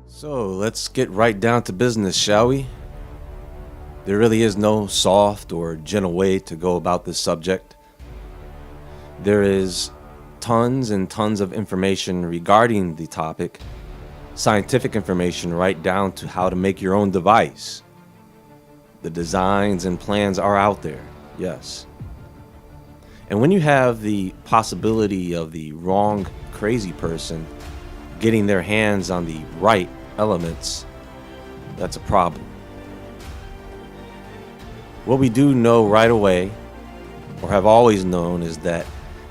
So let's get right down to business, shall we? There really is no soft or gentle way to go about this subject. There is tons and tons of information regarding the topic, scientific information right down to how to make your own device. The designs and plans are out there, yes. And when you have the possibility of the wrong, crazy person getting their hands on the right elements, that's a problem. What we do know right away, or have always known, is that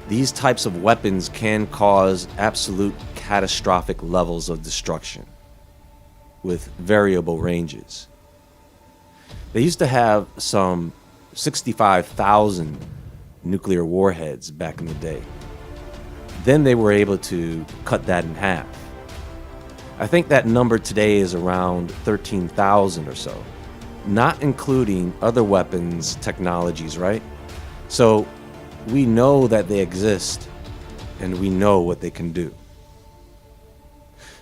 these types of weapons can cause absolute catastrophic levels of destruction with variable ranges. They used to have some 65,000 nuclear warheads back in the day. Then they were able to cut that in half. I think that number today is around 13,000 or so, not including other weapons technologies, right? So we know that they exist and we know what they can do.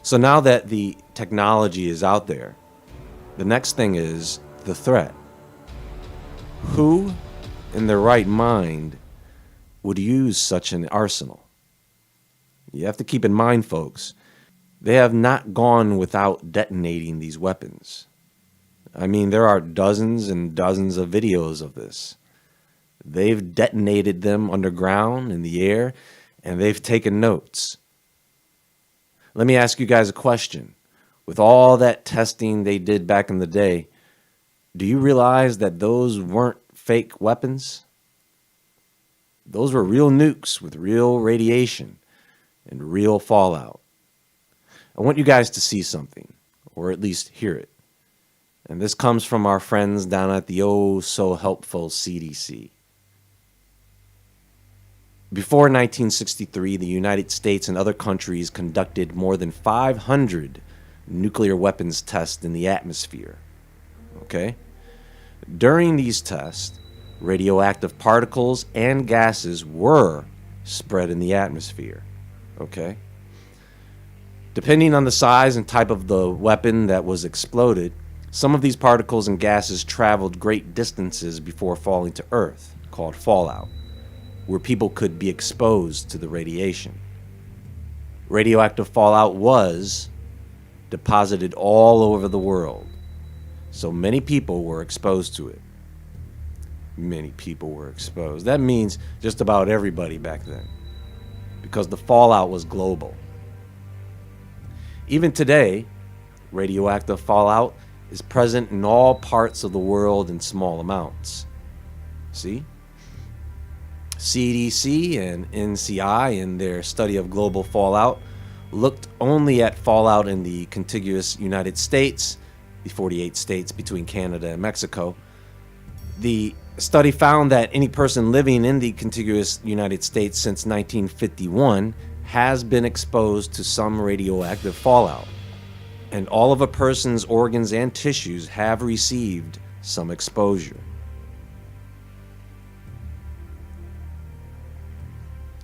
So now that the technology is out there, the next thing is the threat. Who in their right mind would use such an arsenal? You have to keep in mind, folks, they have not gone without detonating these weapons. I mean, there are dozens and dozens of videos of this. They've detonated them underground, in the air, and they've taken notes. Let me ask you guys a question. With all that testing they did back in the day, do you realize that those weren't fake weapons? Those were real nukes with real radiation and real fallout. I want you guys to see something, or at least hear it. And this comes from our friends down at the oh so helpful CDC. Before 1963, the United States and other countries conducted more than 500 nuclear weapons tests in the atmosphere. Okay? During these tests, radioactive particles and gases were spread in the atmosphere. Okay? Depending on the size and type of the weapon that was exploded, some of these particles and gases traveled great distances before falling to Earth, called fallout, where people could be exposed to the radiation. Radioactive fallout was deposited all over the world, so many people were exposed to it. Many people were exposed. That means just about everybody back then, because the fallout was global. Even today, radioactive fallout is present in all parts of the world in small amounts. See? CDC and NCI, in their study of global fallout, looked only at fallout in the contiguous United States, the 48 states between Canada and Mexico. The study found that any person living in the contiguous United States since 1951 has been exposed to some radioactive fallout, and all of a person's organs and tissues have received some exposure.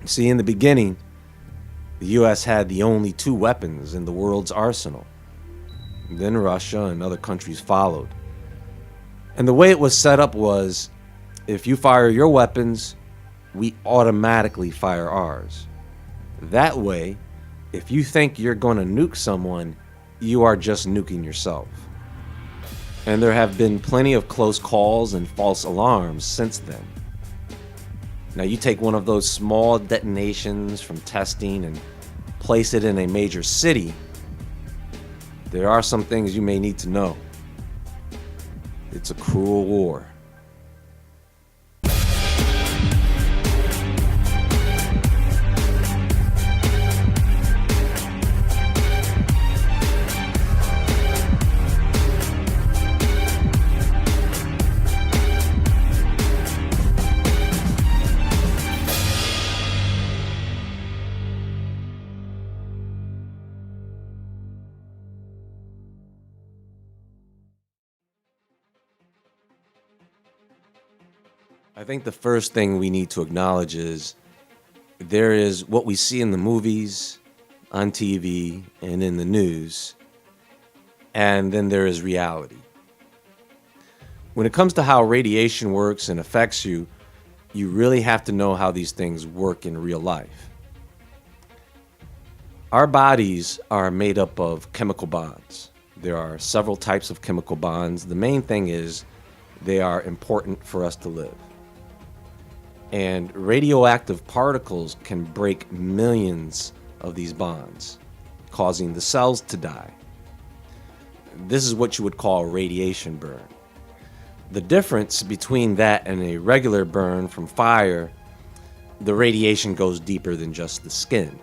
See, in the beginning, the US had the only two weapons in the world's arsenal. Then Russia and other countries followed. And the way it was set up was, if you fire your weapons, we automatically fire ours. That way, if you think you're going to nuke someone, you are just nuking yourself. And there have been plenty of close calls and false alarms since then. Now, you take one of those small detonations from testing and place it in a major city, there are some things you may need to know. It's a cruel war. I think the first thing we need to acknowledge is there is what we see in the movies on TV and in the news, and then there is reality. When it comes to how radiation works and affects you, you really have to know how these things work in real life. Our bodies are made up of chemical bonds. There are several types of chemical bonds. The main thing is they are important for us to live. And radioactive particles can break millions of these bonds, causing the cells to die. This is what you would call a radiation burn. The difference between that and a regular burn from fire, the radiation goes deeper than just the skin.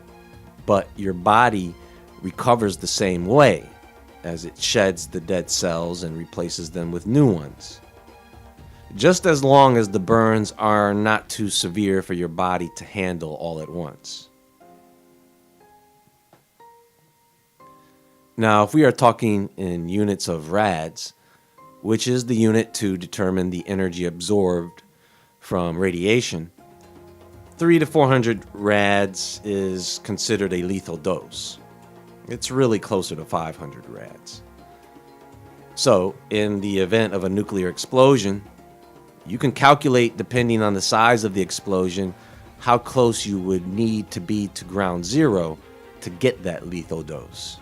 But your body recovers the same way as it sheds the dead cells and replaces them with new ones. Just as long as the burns are not too severe for your body to handle all at once. Now, if we are talking in units of rads, which is the unit to determine the energy absorbed from radiation, 300 to 400 rads is considered a lethal dose. It's really closer to 500 rads. So, in the event of a nuclear explosion, you can calculate, depending on the size of the explosion, how close you would need to be to ground zero to get that lethal dose.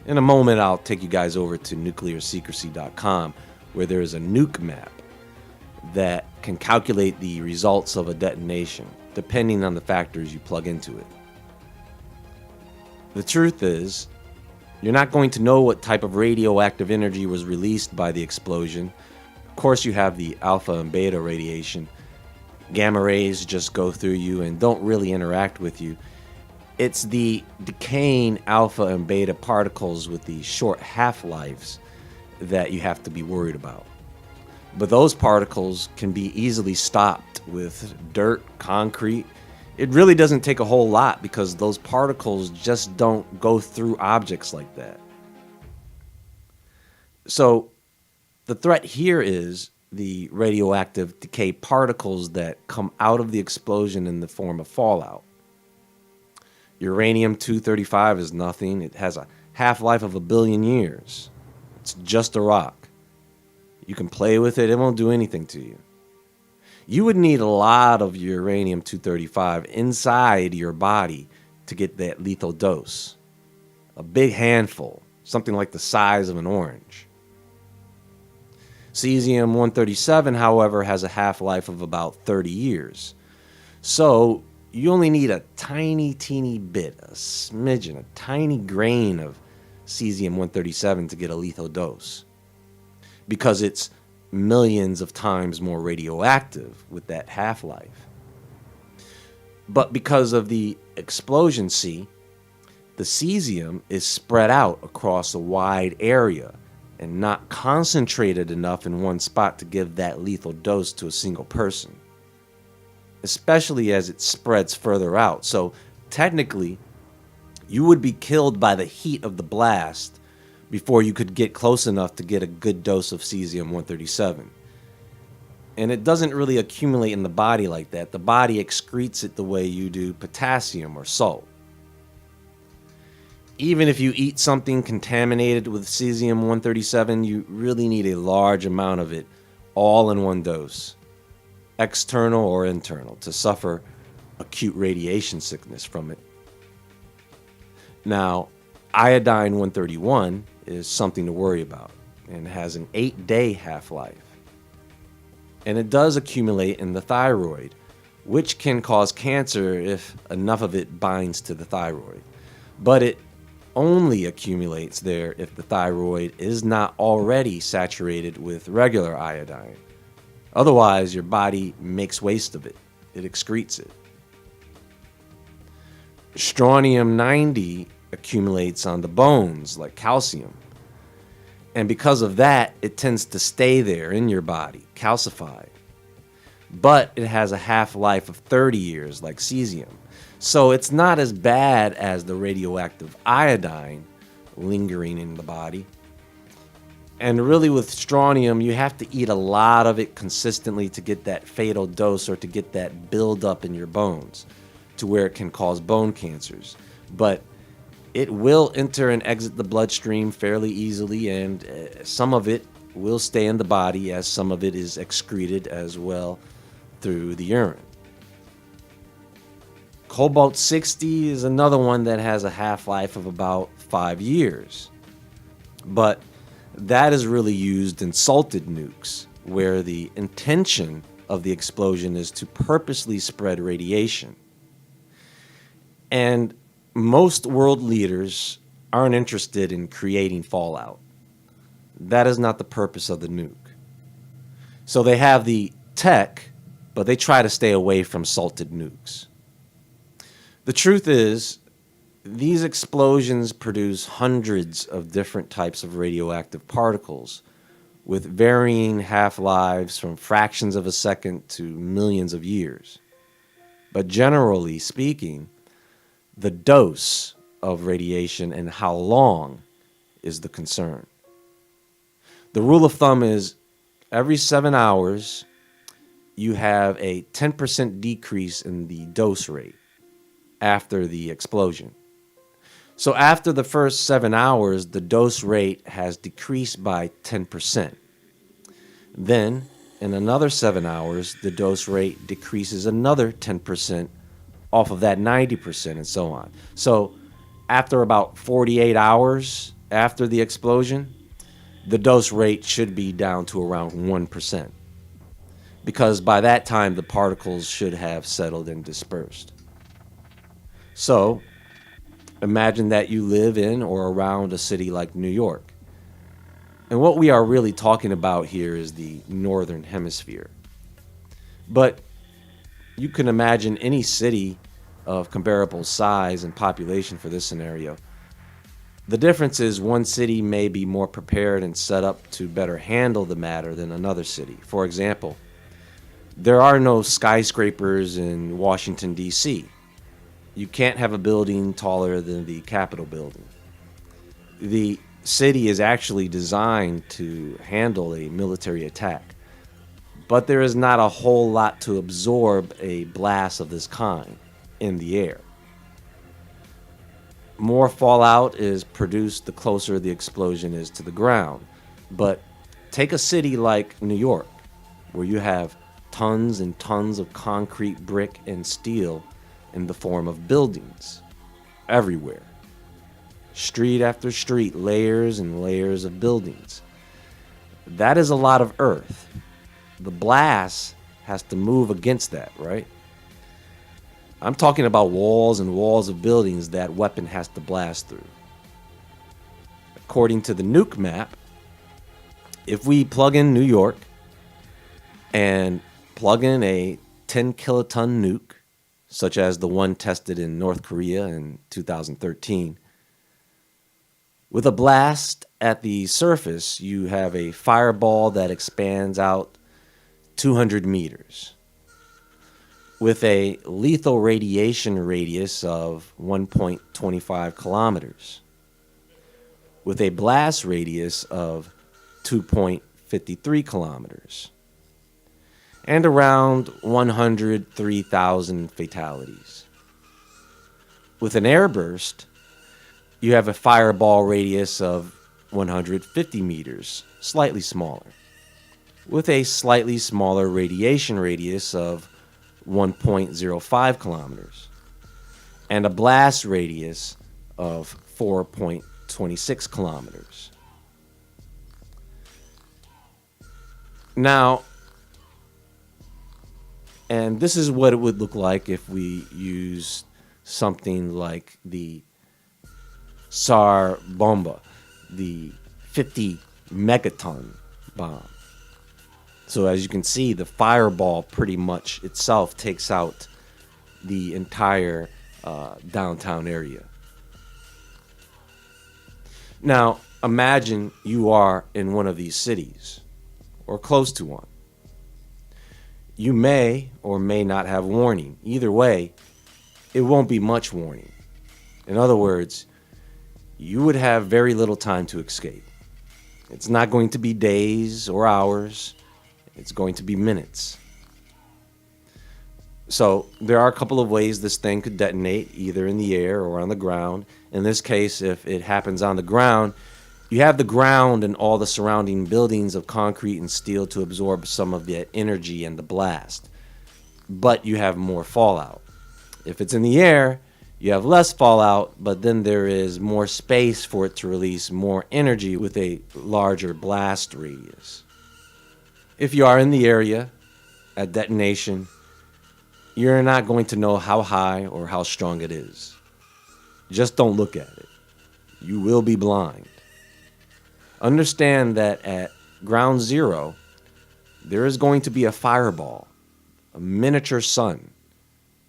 In a moment, I'll take you guys over to nuclearsecrecy.com, where there is a nuke map that can calculate the results of a detonation, depending on the factors you plug into it. The truth is, you're not going to know what type of radioactive energy was released by the explosion. Of course, you have the alpha and beta radiation. Gamma rays just go through you and don't really interact with you. It's the decaying alpha and beta particles with the short half-lives that you have to be worried about. But those particles can be easily stopped with dirt, concrete. It really doesn't take a whole lot because those particles just don't go through objects like that. So the threat here is the radioactive decay particles that come out of the explosion in the form of fallout. Uranium-235 is nothing. It has a half-life of 1 billion years. It's just a rock. You can play with it. It won't do anything to you. You would need a lot of uranium-235 inside your body to get that lethal dose. A big handful, something like the size of an orange. Cesium-137, however, has a half-life of about 30 years. So you only need a tiny, teeny bit, a smidgen, a tiny grain of cesium-137 to get a lethal dose. Because it's millions of times more radioactive with that half-life. But because of the explosion, the cesium is spread out across a wide area and not concentrated enough in one spot to give that lethal dose to a single person. Especially as it spreads further out. So technically, you would be killed by the heat of the blast before you could get close enough to get a good dose of cesium-137. And it doesn't really accumulate in the body like that. The body excretes it the way you do potassium or salt. Even if you eat something contaminated with cesium-137, you really need a large amount of it all in one dose, external or internal, to suffer acute radiation sickness from it. Now, iodine-131 is something to worry about and has an 8-day half-life. And it does accumulate in the thyroid, which can cause cancer if enough of it binds to the thyroid. But it only accumulates there if the thyroid is not already saturated with regular iodine. Otherwise, your body makes waste of it. It excretes it. Strontium-90 accumulates on the bones like calcium. And because of that, it tends to stay there in your body, calcified. But it has a half-life of 30 years like cesium. So it's not as bad as the radioactive iodine lingering in the body. And really with strontium, you have to eat a lot of it consistently to get that fatal dose or to get that buildup in your bones to where it can cause bone cancers. but it will enter and exit the bloodstream fairly easily, and some of it will stay in the body as some of it is excreted as well through the urine. Cobalt-60 is another one that has a half-life of about 5 years. But that is really used in salted nukes, where the intention of the explosion is to purposely spread radiation. And most world leaders aren't interested in creating fallout. That is not the purpose of the nuke. So they have the tech, but they try to stay away from salted nukes. The truth is, these explosions produce hundreds of different types of radioactive particles with varying half-lives from fractions of a second to millions of years. But generally speaking, the dose of radiation and how long is the concern. The rule of thumb is every 7 hours, you have a 10% decrease in the dose rate after the explosion. So after the first 7 hours, the dose rate has decreased by 10%. Then, in another 7 hours, the dose rate decreases another 10% off of that 90% and so on. So after about 48 hours after the explosion, the dose rate should be down to around 1%. Because by that time, the particles should have settled and dispersed. So, imagine that you live in or around a city like New York. And what we are really talking about here is the northern hemisphere. But you can imagine any city of comparable size and population for this scenario. The difference is one city may be more prepared and set up to better handle the matter than another city. For example, there are no skyscrapers in Washington, D.C. You can't have a building taller than the Capitol building. The city is actually designed to handle a military attack, but there is not a whole lot to absorb a blast of this kind in the air. More fallout is produced the closer the explosion is to the ground. But take a city like New York, where you have tons and tons of concrete, brick, and steel in the form of buildings everywhere. Street after street, layers and layers of buildings. That is a lot of earth. The blast has to move against that, right? I'm talking about walls and walls of buildings that weapon has to blast through. According to the nuke map, if we plug in New York and plug in a 10 kiloton nuke, such as the one tested in North Korea in 2013, with a blast at the surface, you have a fireball that expands out 200 meters. With a lethal radiation radius of 1.25 kilometers, with a blast radius of 2.53 kilometers, and around 103,000 fatalities. With an airburst, you have a fireball radius of 150 meters, slightly smaller, with a slightly smaller radiation radius of 1.05 kilometers, and a blast radius of 4.26 kilometers. Now, and this is what it would look like if we used something like the Tsar Bomba, the 50 megaton bomb. So as you can see, the fireball pretty much itself takes out the entire downtown area. Now, imagine you are in one of these cities, or close to one. You may or may not have warning. Either way, it won't be much warning. In other words, you would have very little time to escape. It's not going to be days or hours. It's going to be minutes. So there are a couple of ways this thing could detonate, either in the air or on the ground. In this case, if it happens on the ground, you have the ground and all the surrounding buildings of concrete and steel to absorb some of the energy and the blast. But you have more fallout. If it's in the air, you have less fallout, but then there is more space for it to release more energy with a larger blast radius. If you are in the area at detonation, you're not going to know how high or how strong it is. Just don't look at it. You will be blind. Understand that at ground zero, there is going to be a fireball, a miniature sun,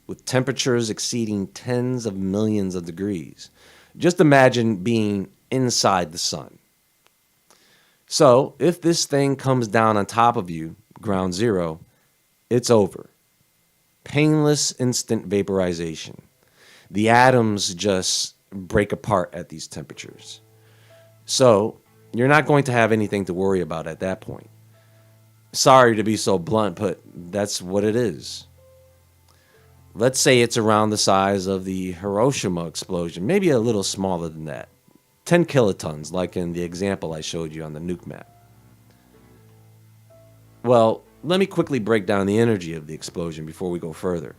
with temperatures exceeding tens of millions of degrees. Just imagine being inside the sun. So, if this thing comes down on top of you, ground zero, it's over. Painless instant vaporization. The atoms just break apart at these temperatures. So, you're not going to have anything to worry about at that point. Sorry to be so blunt, but that's what it is. Let's say it's around the size of the Hiroshima explosion, maybe a little smaller than that. 10 kilotons, like in the example I showed you on the nuke map. Well, let me quickly break down the energy of the explosion before we go further.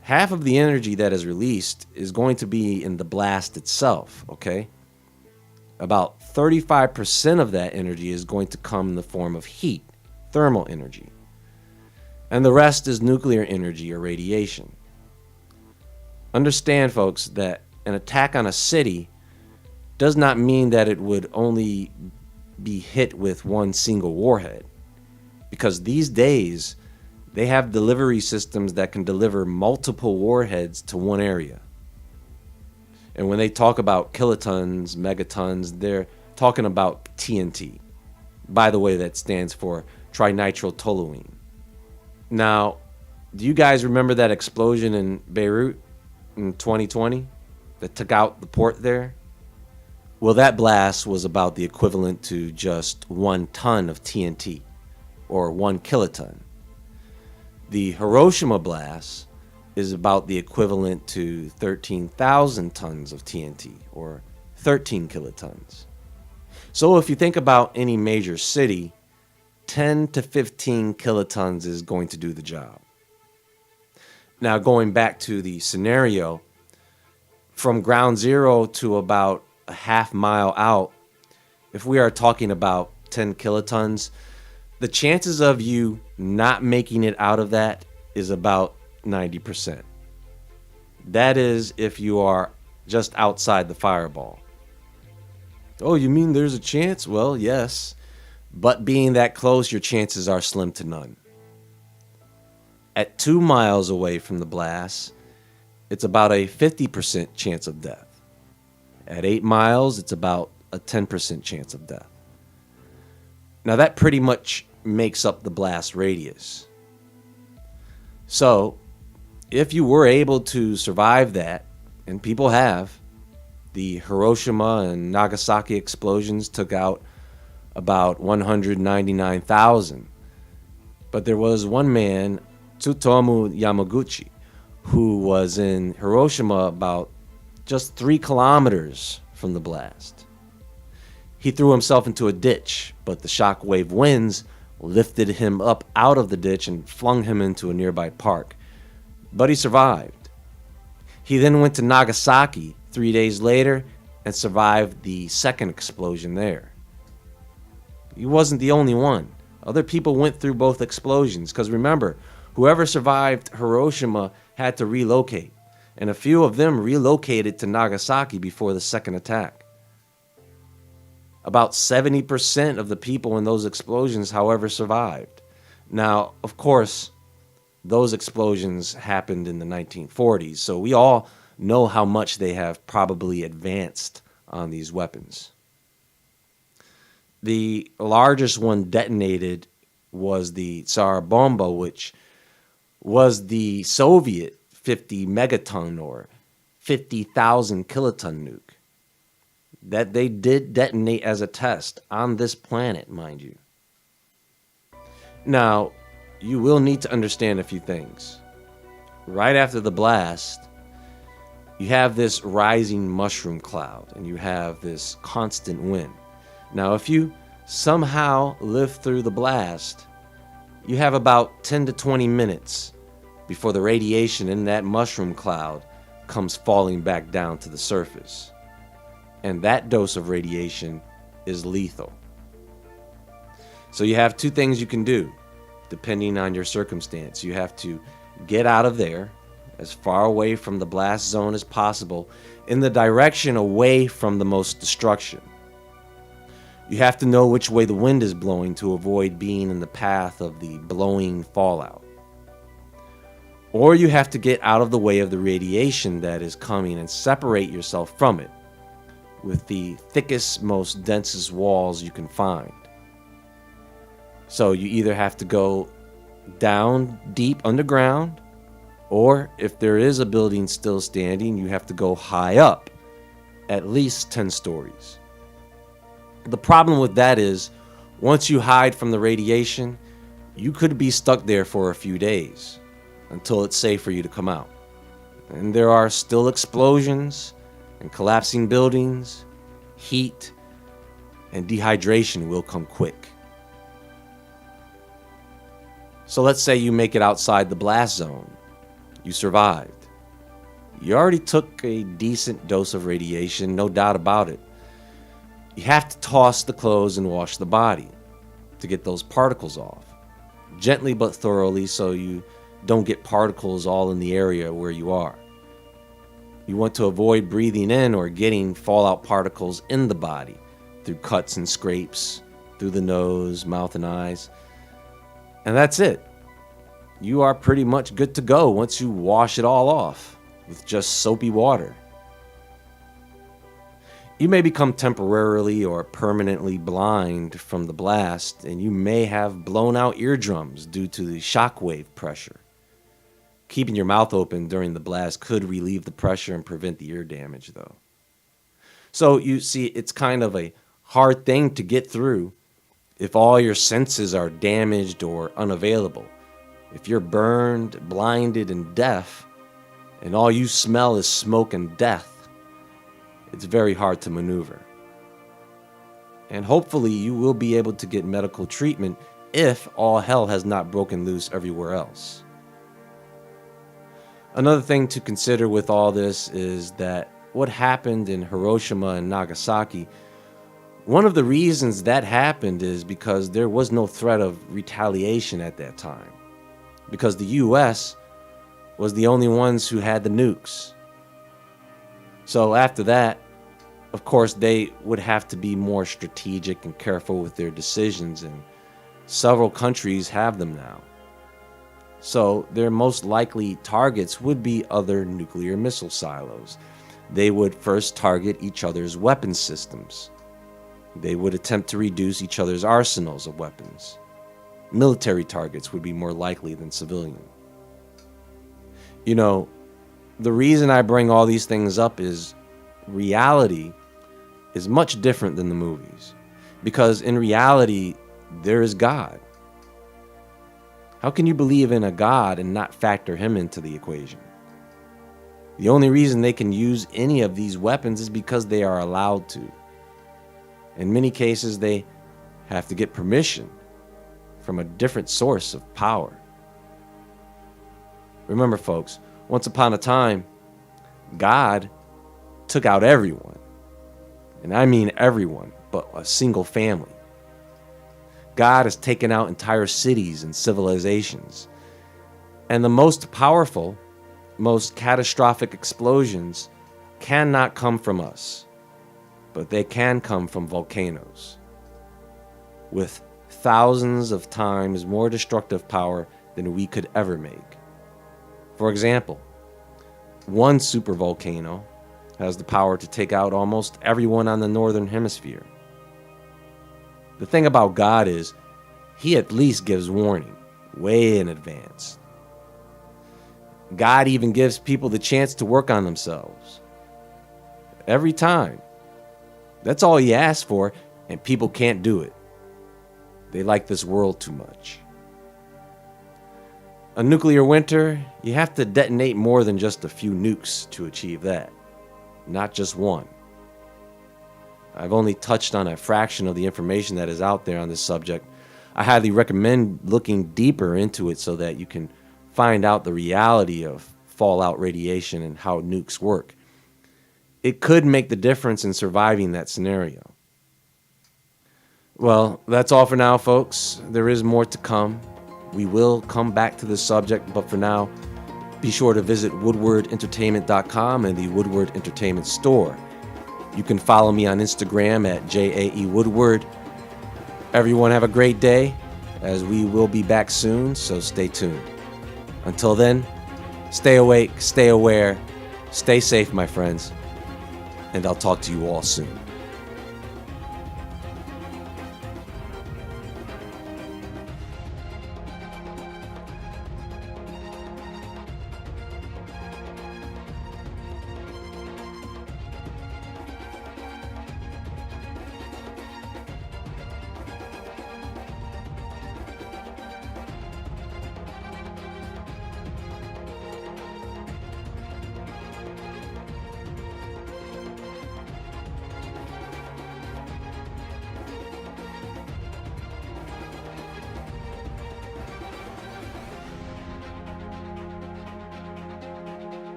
Half of the energy that is released is going to be in the blast itself, okay? About 35% of that energy is going to come in the form of heat, thermal energy. And the rest is nuclear energy or radiation. Understand, folks, that an attack on a city does not mean that it would only be hit with one single warhead. Because these days, they have delivery systems that can deliver multiple warheads to one area. And when they talk about kilotons, megatons, they're talking about TNT. By the way, that stands for trinitrotoluene. Now, do you guys remember that explosion in Beirut in 2020 that took out the port there? Well, that blast was about the equivalent to just 1 ton of TNT, or 1 kiloton. The Hiroshima blast is about the equivalent to 13,000 tons of TNT, or 13 kilotons. So if you think about any major city, 10 to 15 kilotons is going to do the job. Now, going back to the scenario, from ground zero to about a half mile out, if we are talking about 10 kilotons, the chances of you not making it out of that is about 90%. That is if you are just outside the fireball. Oh, you mean there's a chance? Well, yes. But being that close, your chances are slim to none. At 2 miles away from the blast, it's about a 50% chance of death. At 8 miles, it's about a 10% chance of death. Now that pretty much makes up the blast radius. So, if you were able to survive that, and people have, the Hiroshima and Nagasaki explosions took out about 199,000. But there was one man, Tsutomu Yamaguchi, who was in Hiroshima about just 3 kilometers from the blast. He threw himself into a ditch, but the shockwave winds lifted him up out of the ditch and flung him into a nearby park. But he survived. He then went to Nagasaki 3 days later and survived the second explosion there. He wasn't the only one. Other people went through both explosions, because remember, whoever survived Hiroshima had to relocate, and a few of them relocated to Nagasaki before the second attack. About 70% of the people in those explosions, however, survived. Now, of course, those explosions happened in the 1940s, so we all know how much they have probably advanced on these weapons. The largest one detonated was the Tsar Bomba, which was the Soviet 50 megaton or 50,000 kiloton nuke that they did detonate as a test on this planet, mind you. Now, you will need to understand a few things. right after the blast, you have this rising mushroom cloud and you have this constant wind. Now, if you somehow live through the blast, you have about 10 to 20 minutes before the radiation in that mushroom cloud comes falling back down to the surface. And that dose of radiation is lethal. So you have two things you can do, depending on your circumstance. You have to get out of there as far away from the blast zone as possible in the direction away from the most destruction. You have to know which way the wind is blowing to avoid being in the path of the blowing fallout. Or you have to get out of the way of the radiation that is coming and separate yourself from it with the thickest, most densest walls you can find. So you either have to go down deep underground, or if there is a building still standing, you have to go high up, at least 10 stories. The problem with that is, once you hide from the radiation, you could be stuck there for a few days until it's safe for you to come out. And there are still explosions and collapsing buildings, heat, and dehydration will come quick. So let's say you make it outside the blast zone. You survived. You already took a decent dose of radiation, no doubt about it. You have to toss the clothes and wash the body to get those particles off, gently but thoroughly, so you don't get particles all in the area where you are. You want to avoid breathing in or getting fallout particles in the body through cuts and scrapes, through the nose, mouth, and eyes. And that's it. You are pretty much good to go once you wash it all off with just soapy water. You may become temporarily or permanently blind from the blast, and you may have blown out eardrums due to the shockwave pressure. Keeping your mouth open during the blast could relieve the pressure and prevent the ear damage, though. So you see, it's kind of a hard thing to get through if all your senses are damaged or unavailable. If you're burned, blinded, and deaf, and all you smell is smoke and death, it's very hard to maneuver. And hopefully you will be able to get medical treatment if all hell has not broken loose everywhere else. Another thing to consider with all this is that what happened in Hiroshima and Nagasaki, one of the reasons that happened is because there was no threat of retaliation at that time, because the US was the only ones who had the nukes. So after that, of course, they would have to be more strategic and careful with their decisions, and several countries have them now. So their most likely targets would be other nuclear missile silos. They would first target each other's weapons systems. They would attempt to reduce each other's arsenals of weapons. Military targets would be more likely than civilian. You know, the reason I bring all these things up is reality is much different than the movies. Because in reality, there is God. How can you believe in a God and not factor him into the equation? The only reason they can use any of these weapons is because they are allowed to. In many cases, they have to get permission from a different source of power. Remember, folks, once upon a time, God took out everyone. And I mean everyone, but a single family. God has taken out entire cities and civilizations. And the most powerful, most catastrophic explosions cannot come from us, but they can come from volcanoes with thousands of times more destructive power than we could ever make. For example, one supervolcano has the power to take out almost everyone on the northern hemisphere. The thing about God is, he at least gives warning way in advance. God even gives people the chance to work on themselves. Every time. That's all he asks for, and people can't do it. They like this world too much. A nuclear winter, you have to detonate more than just a few nukes to achieve that. Not just one. I've only touched on a fraction of the information that is out there on this subject. I highly recommend looking deeper into it so that you can find out the reality of fallout radiation and how nukes work. It could make the difference in surviving that scenario. Well, that's all for now, folks. There is more to come. We will come back to this subject, but for now, be sure to visit woodwardentertainment.com and the Woodward Entertainment Store. You can follow me on Instagram at JAEWoodward. Everyone have a great day, as we will be back soon, so stay tuned. Until then, stay awake, stay aware, stay safe, my friends, and I'll talk to you all soon.